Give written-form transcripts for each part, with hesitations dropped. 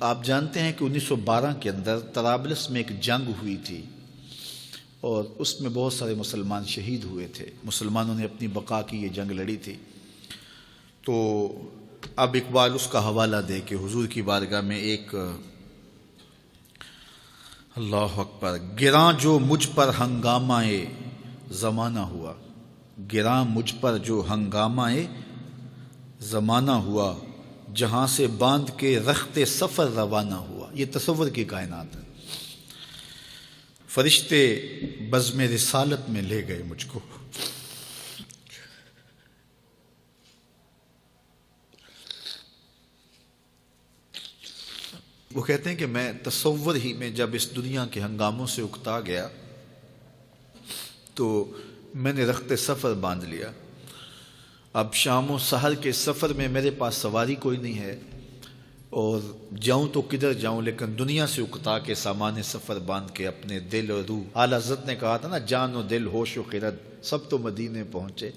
آپ جانتے ہیں کہ 1912 کے اندر طرابلس میں ایک جنگ ہوئی تھی اور اس میں بہت سارے مسلمان شہید ہوئے تھے۔ مسلمانوں نے اپنی بقا کی یہ جنگ لڑی تھی۔ تو اب اقبال اس کا حوالہ دے کہ حضور کی بارگاہ میں ایک اللہ اکبر، گراں جو مجھ پر ہنگامہ زمانہ ہوا، گراں مجھ پر جو ہنگامہ زمانہ ہوا، جہاں سے باندھ کے رخت سفر روانہ ہوا۔ یہ تصور کی کائنات ہے۔ فرشتے بزم رسالت میں لے گئے مجھ کو، وہ کہتے ہیں کہ میں تصور ہی میں جب اس دنیا کے ہنگاموں سے اکتا گیا تو میں نے رخت سفر باندھ لیا۔ اب شام و سحر کے سفر میں میرے پاس سواری کوئی نہیں ہے اور جاؤں تو کدھر جاؤں، لیکن دنیا سے اکتا کے سامان سفر باندھ کے اپنے دل اور روح، اعلیٰ حضرت نے کہا تھا نا، جان و دل ہوش و خرد سب تو مدینے پہنچے،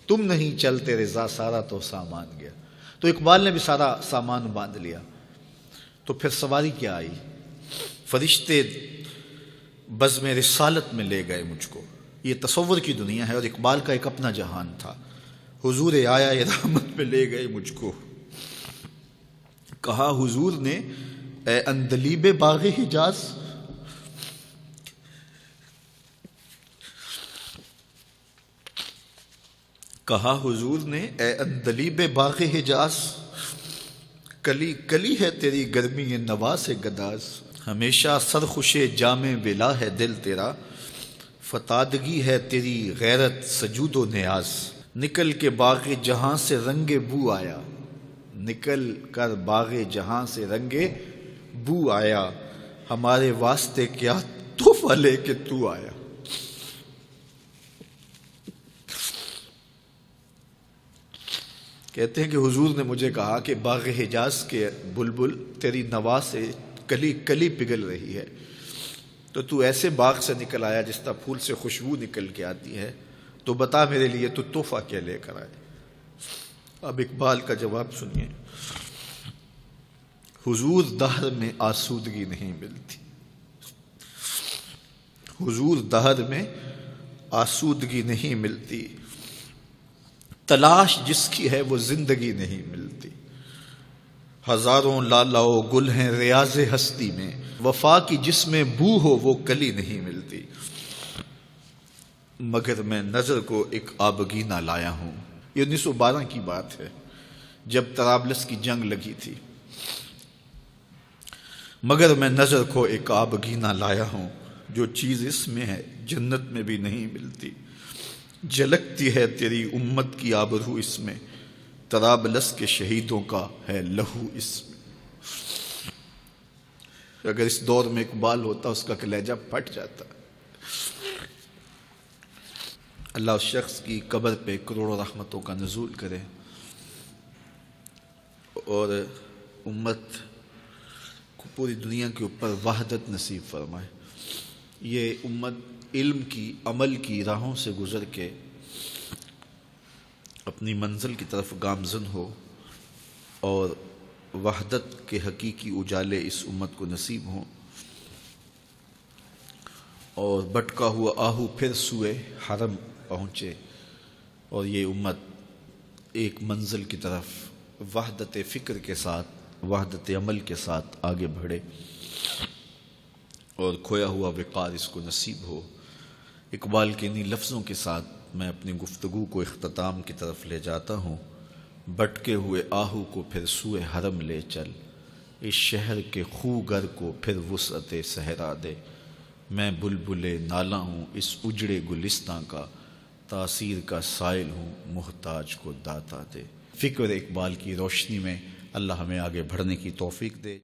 تم نہیں چلتے رضا سارا تو سامان گیا۔ تو اقبال نے بھی سارا سامان باندھ لیا، تو پھر سواری کیا آئی؟ فرشتے بزم رسالت میں لے گئے مجھ کو۔ یہ تصور کی دنیا ہے اور اقبال کا ایک اپنا جہان تھا۔ حضور آیا رحمت میں لے گئے مجھ کو، کہا حضور نے اے اندلیب باغ حجاز، کہا حضور نے اے اندلیب باغ حجاز، کلی کلی ہے تیری گرمی نواز گداز، ہمیشہ سرخوش جام ولا ہے دل تیرا، فتادگی ہے تیری غیرت سجود و نیاز، نکل کے باغ جہاں سے رنگ بو آیا، نکل کر باغ جہاں سے رنگ بو آیا، ہمارے واسطے کیا تحفہ لے کے تو آیا۔ کہتے ہیں کہ حضور نے مجھے کہا کہ باغ حجاز کے بلبل تیری نوا سے کلی کلی پگھل رہی ہے، تو تو ایسے باغ سے نکل آیا جس طرح پھول سے خوشبو نکل کے آتی ہے، تو بتا میرے لیے تو تحفہ کیا لے کر آئے۔ اب اقبال کا جواب سنیے، حضور دہر میں آسودگی نہیں ملتی، حضور دہر میں آسودگی نہیں ملتی، تلاش جس کی ہے وہ زندگی نہیں ملتی، ہزاروں لالا و گل ہیں ریاض ہستی میں، وفا کی جس میں بو ہو وہ کلی نہیں ملتی، مگر میں نظر کو ایک آبگینہ لایا ہوں۔ یہ 1912 کی بات ہے جب طرابلس کی جنگ لگی تھی۔ مگر میں نظر کو ایک آبگینہ لایا ہوں، جو چیز اس میں ہے جنت میں بھی نہیں ملتی، جھلکتی ہے تیری امت کی آبرو اس میں، طرابلس کے شہیدوں کا ہے لہو اس میں۔ اگر اس دور میں اقبال ہوتا اس کا کلیجہ پھٹ جاتا۔ اللہ اس شخص کی قبر پہ کروڑوں رحمتوں کا نزول کرے اور امت کو پوری دنیا کے اوپر وحدت نصیب فرمائے۔ یہ امت علم کی، عمل کی راہوں سے گزر کے اپنی منزل کی طرف گامزن ہو اور وحدت کے حقیقی اجالے اس امت کو نصیب ہوں، اور بھٹکا ہوا آہو پھر سوئے حرم پہنچے اور یہ امت ایک منزل کی طرف وحدت فکر کے ساتھ، وحدت عمل کے ساتھ آگے بڑھے اور کھویا ہوا وقار اس کو نصیب ہو۔ اقبال کے انہی لفظوں کے ساتھ میں اپنی گفتگو کو اختتام کی طرف لے جاتا ہوں۔ بٹکے ہوئے آہو کو پھر سوئے حرم لے چل، اس شہر کے خوگر کو پھر وسعت صحرا دے، میں بلبل نالا ہوں اس اجڑے گلستاں کا، تاثیر کا سائل ہوں محتاج کو داتا دے۔ فکر اقبال کی روشنی میں اللہ ہمیں آگے بڑھنے کی توفیق دے۔